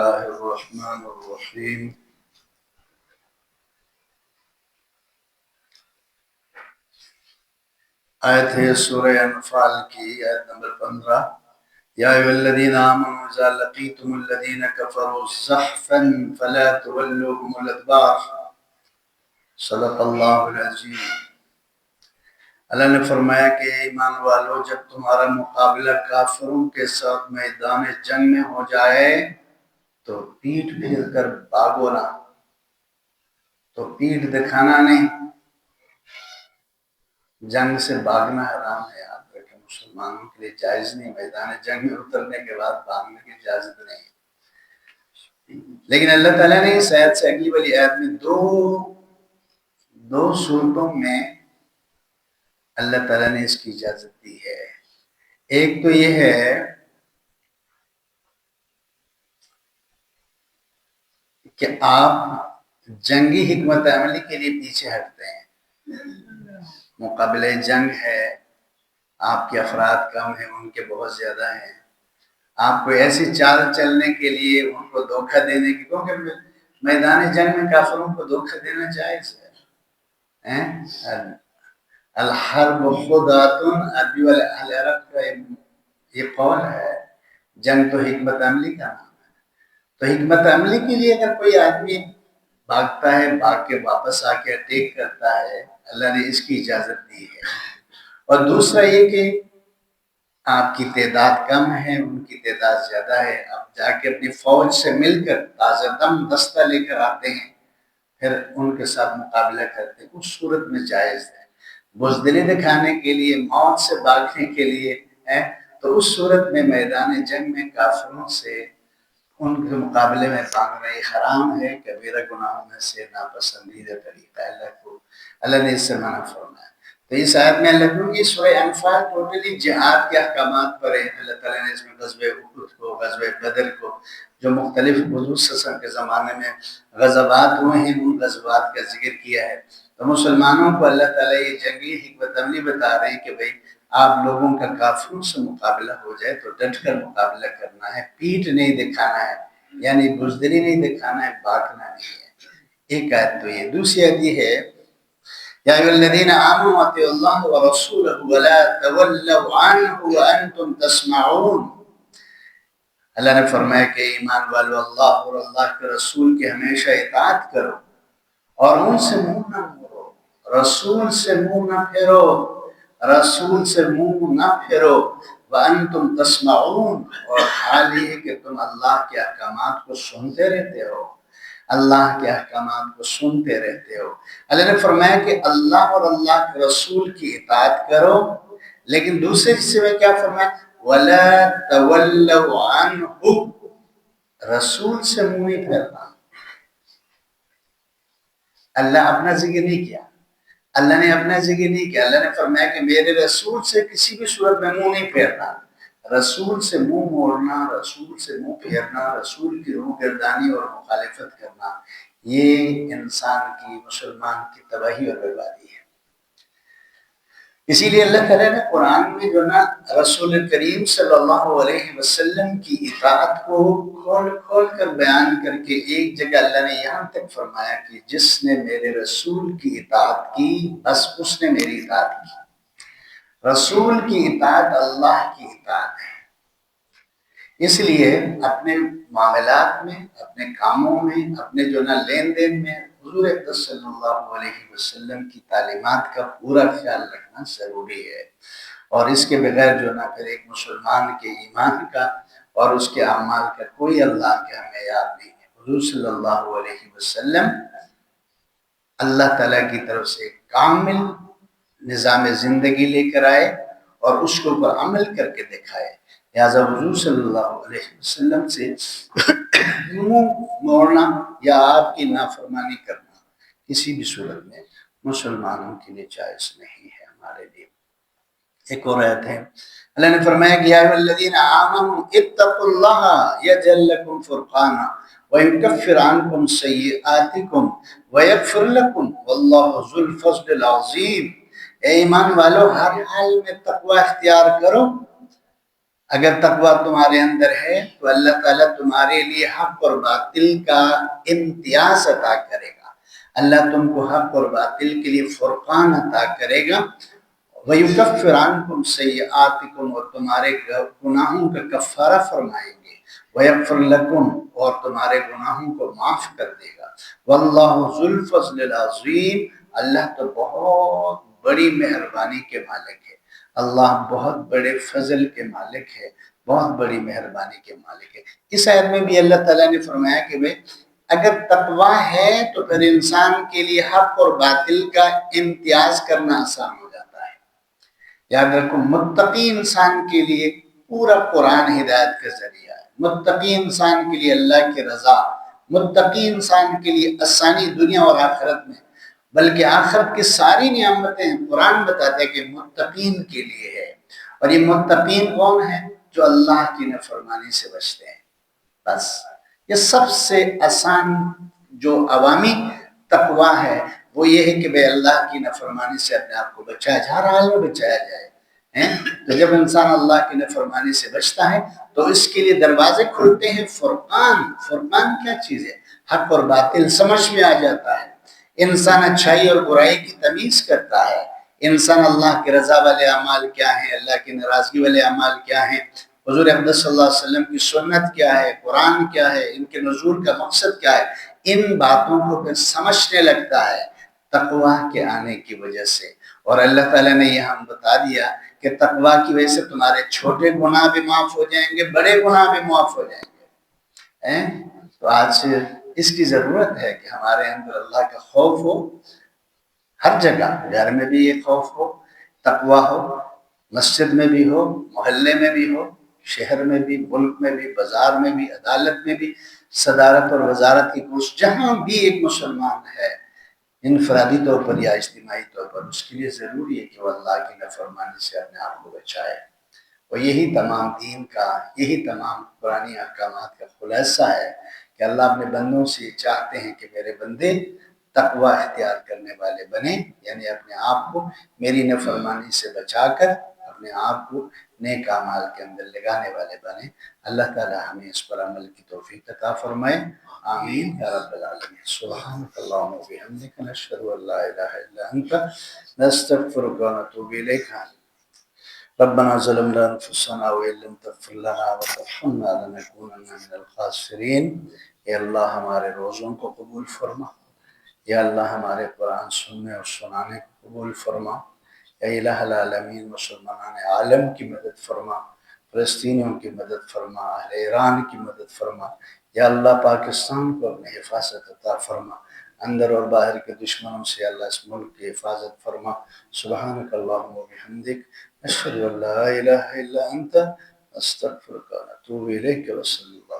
اللہ الرحمن الرحیم۔ آیت ہے سورہ انفال کی آیت نمبر 15۔ یا ایھا الذین آمنوا اذا لقیتم الذین کفروا زحفا فلا تولوهم الادبار۔ صدق اللہ العظیم۔ اللہ نے فرمایا کہ ایمان والو، جب تمہارا مقابلہ کافروں کے ساتھ میدان جنگ میں ہو جائے تو پیٹھ پھیر کر بھاگو نہ، تو پیٹھ دکھانا نہیں، جنگ سے بھاگنا حرام ہے۔ یاد رکھیں، مسلمانوں کے لیے جائز نہیں، میدان جنگ میں اترنے کے بعد بھاگنے کی اجازت نہیں۔ لیکن اللہ تعالیٰ نے اس آیت سے اگلی والی آیت میں دو صورتوں میں اللہ تعالیٰ نے اس کی اجازت دی ہے۔ ایک تو یہ ہے کہ آپ جنگی حکمت عملی کے لیے پیچھے ہٹتے ہیں، مقابلہ جنگ ہے، آپ کے افراد کم ہیں، ان کے بہت زیادہ ہیں، آپ کو ایسی چال چلنے کے لیے ان کو دھوکہ دینے کی، کیونکہ میدان جنگ میں کافروں کو دھوکہ دینا جائز ہے۔ الحرب خدعۃ، عربی والے اہل عرب کا یہ قول ہے، جنگ تو حکمت عملی کا نام ہے۔ تو حکمت عملی کے لیے اگر کوئی آدمی بھاگتا ہے، بھاگ کے واپس آ کے اٹیک کرتا ہے، اللہ نے اس کی اجازت دی ہے۔ اور دوسرا یہ کہ آپ کی تعداد کم ہے، ان کی تعداد زیادہ ہے، آپ جا کے اپنی فوج سے مل کر تازہ دم دستہ لے کر آتے ہیں، پھر ان کے ساتھ مقابلہ کرتے ہیں، اس صورت میں جائز ہے۔ بزدلی دکھانے کے لیے، موت سے بھاگنے کے لیے ہے تو اس صورت میں میدان جنگ میں کافروں سے ان کے مقابلے میں بھاگنا یہ حرام ہے، کبیرہ گناہوں میں سے ناپسندیدہ طریقہ ہے۔ اللہ نے اس سے منع فرمایا۔ تو اس آیت میں اللہ کیونکہ سورہ انفال ٹوٹلی جہاد کے احکامات پر ہے، اللہ تعالیٰ نے اس میں غزوہ احد کو، غزوہ بدر کو، جو مختلف حضور صلی اللہ علیہ وسلم کے زمانے میں غزوات ہوئے ہیں، ان غزوات کا ذکر کیا ہے۔ تو مسلمانوں کو اللہ تعالیٰ یہ جنگی حکمت عملی بتا رہے ہیں کہ بھئی آپ لوگوں کا کافروں سے مقابلہ ہو جائے تو ڈٹ کر مقابلہ کرنا ہے، پیٹھ نہیں دکھانا ہے، یعنی بزدلی نہیں دکھانا ہے، بھاگنا نہیں ہے۔ ایک آیت تو یہ۔ دوسری آیت یہ ہے، یا ایھا الذین آمنوا اطیعوا اللہ ورسولہ ولا تولوا عنہ وانتم تسمعون۔ اللہ نے فرمایا کہ ایمان والو، اللہ اور اللہ کے رسول کے ہمیشہ اطاعت کرو اور ان سے منہ نہ موڑو، رسول سے منہ نہ پھیرو، رسول سے منہ نہ پھیرو، وانتم تسمعون، اور حال یہ ہے کہ تم اللہ کے احکامات کو سنتے رہتے ہو، اللہ کے احکامات کو سنتے رہتے ہو۔ اللہ نے فرمایا کہ اللہ اور اللہ کے رسول کی اطاعت کرو، لیکن دوسرے حصے میں کیا فرمایا؟ وَلَا تَوَلَّوْا عَنْهُ، رسول سے منہ نہیں پھیرنا۔ اللہ اپنا ذکر نہیں کیا، اللہ نے اپنا ذکر نہیں کیا، اللہ نے فرمایا کہ میرے رسول سے کسی بھی صورت میں منہ نہیں پھیرنا۔ رسول سے منہ موڑنا، رسول سے منہ پھیرنا، رسول کی روگردانی اور مخالفت کرنا، یہ انسان کی، مسلمان کی تباہی اور بربادی ہے۔ اسی لیے اللہ تعالیٰ نے قرآن میں جو نا رسول کریم صلی اللہ علیہ وسلم کی اطاعت کو کھول کھول کر بیان کر کے ایک جگہ اللہ نے یہاں تک فرمایا کہ جس نے میرے رسول کی اطاعت کی بس اس نے میری اطاعت کی۔ رسول کی اطاعت اللہ کی اطاعت ہے۔ اس لیے اپنے معاملات میں، اپنے کاموں میں، اپنے جو نا لین دین میں حضور اقدس صلی اللہ علیہ وسلم کی تعلیمات کا پورا خیال رکھنا ضروری ہے، اور اس کے بغیر جو نا پھر ایک مسلمان کے ایمان کا اور اس کے اعمال کا کوئی اللہ کا معیار نہیں ہے۔ حضور صلی اللہ علیہ وسلم اللہ تعالیٰ کی طرف سے کامل نظام زندگی لے کر آئے اور اس کے اوپر عمل کر کے دکھائے، لہٰذا حضور صلی اللہ علیہ وسلم سے منہ موڑنا یا آپ کی نافرمانی کرنا کسی بھی صورت میں مسلمانوں کے لیے جائز نہیں ہے ہمارے لیے۔ ایک اور آیت ہے، اللہ نے فرمایا کہ یا ایھا الذین آمنوا اتقوا اللہ یجعل لکم فرقانا ویکفر عنکم سیئاتکم ویغفر لکم واللہ ذو الفضل العظیم۔ اے ایمان والو، ہر حال میں تقوی اختیار کرو اگر تقوی تمہارے اندر ہے تو اللہ تعالیٰ تمہارے لیے حق اور باطل کا امتیاز عطا کرے گا، اللہ تم کو حق اور باطل کے لیے فرقان عطا کرے گا، وَيُكَفِّرْ عَنْكُمْ سَيِّئَاتِكُمْ اور تمہارے گناہوں کا کفارہ فرمائیں گے، وَيَغْفِرْ لَكُمْ اور تمہارے گناہوں کو معاف کر دے گا، وَاللَّهُ ذُو الْفَضْلِ الْعَظِيمِ اللہ تو بہت بڑی مہربانی کے مالک ہے، اللہ بہت بڑے فضل کے مالک ہے، بہت بڑی مہربانی کے مالک ہے۔ اس آیت میں بھی اللہ تعالیٰ نے فرمایا کہ بھئی اگر تقوی ہے تو پھر انسان کے لیے حق اور باطل کا امتیاز کرنا آسان ہو جاتا ہے۔ یاد رکھو متقی انسان کے لیے پورا قرآن ہدایت کا ذریعہ ہے، متقی انسان کے لیے اللہ کی رضا، متقی انسان کے لیے آسانی دنیا اور آخرت میں، بلکہ آخرت کی ساری نعمتیں قرآن بتاتے ہیں کہ متقین کے لیے ہے، اور یہ متقین کون ہیں؟ جو اللہ کی نافرمانی سے بچتے ہیں۔ بس یہ سب سے آسان جو عوامی تقوی ہے وہ یہ ہے کہ بھئی اللہ کی نافرمانی سے اپنے آپ کو بچایا جا رہا ہے، بچایا جائے۔ تو جب انسان اللہ کی نافرمانی سے بچتا ہے تو اس کے لیے دروازے کھلتے ہیں فرقان۔ فرقان کیا چیز ہے؟ حق اور باطل سمجھ میں آ جاتا ہے، انسان اچھائی اور برائی کی تمیز کرتا ہے، انسان اللہ کی رضا والے اعمال کیا ہیں، اللہ کی ناراضگی والے اعمال کیا ہیں، حضور اقدس صلی اللہ علیہ وسلم کی سنت کیا ہے، قرآن کیا ہے، ان کے نزول کا مقصد کیا ہے، ان باتوں کو پھر سمجھنے لگتا ہے تقوی کے آنے کی وجہ سے۔ اور اللہ تعالیٰ نے یہاں بتا دیا کہ تقوی کی وجہ سے تمہارے چھوٹے گناہ بھی معاف ہو جائیں گے، بڑے گناہ بھی معاف ہو جائیں گے۔ تو آج سے اس کی ضرورت ہے کہ ہمارے اندر اللہ کا خوف ہو، ہر جگہ، گھر میں بھی یہ خوف ہو، تقوی ہو، مسجد میں بھی ہو، محلے میں بھی ہو، شہر میں بھی، ملک میں بھی، بازار میں بھی، عدالت میں بھی، صدارت اور وزارت کی پوسٹ، جہاں بھی ایک مسلمان ہے انفرادی طور پر یا اجتماعی طور پر، اس کے لیے ضروری ہے کہ وہ اللہ کی نافرمانی سے اپنے آپ کو بچائے۔ اور یہی تمام دین کا، یہی تمام قرآنی احکامات کا خلاصہ ہے کہ اللہ اپنے بندوں سے چاہتے ہیں کہ میرے بندے تقوی اختیار کرنے والے بنیں، یعنی اپنے آپ کو میری نافرمانی سے بچا کر اپنے آپ کو نیک اعمال کے اندر لگانے والے بنیں۔ اللہ تعالی ہمیں اس پر عمل کی توفیق عطا فرمائے، آمین یا رب العالمین۔ سبحانک اللہم و بحمدک، نشہد ان لا الہ الا انت، نستغفرک و نتوب الیک۔ ربنا ظلمنا انفسنا وان لم تغفر لنا وترحمنا لنكونن من الخاسرین۔ اے اللہ ہمارے روزوں کو قبول فرما، یا اللہ ہمارے قرآن سننے اور سنانے کو قبول فرما، یا الہ العالمین مسلمان عالم کی مدد فرما، فلسطینیوں کی مدد فرما، اہل ایران کی مدد فرما، یا اللہ پاکستان کو اپنے حفاظت عطا فرما، اندر اور باہر کے دشمنوں سے اللہ اس ملک کی حفاظت فرما۔ سبحانک اللہم و بحمدک، نشہد ان لا الہ الا انت، استغفرک و اتوب الیک، وصلی اللہ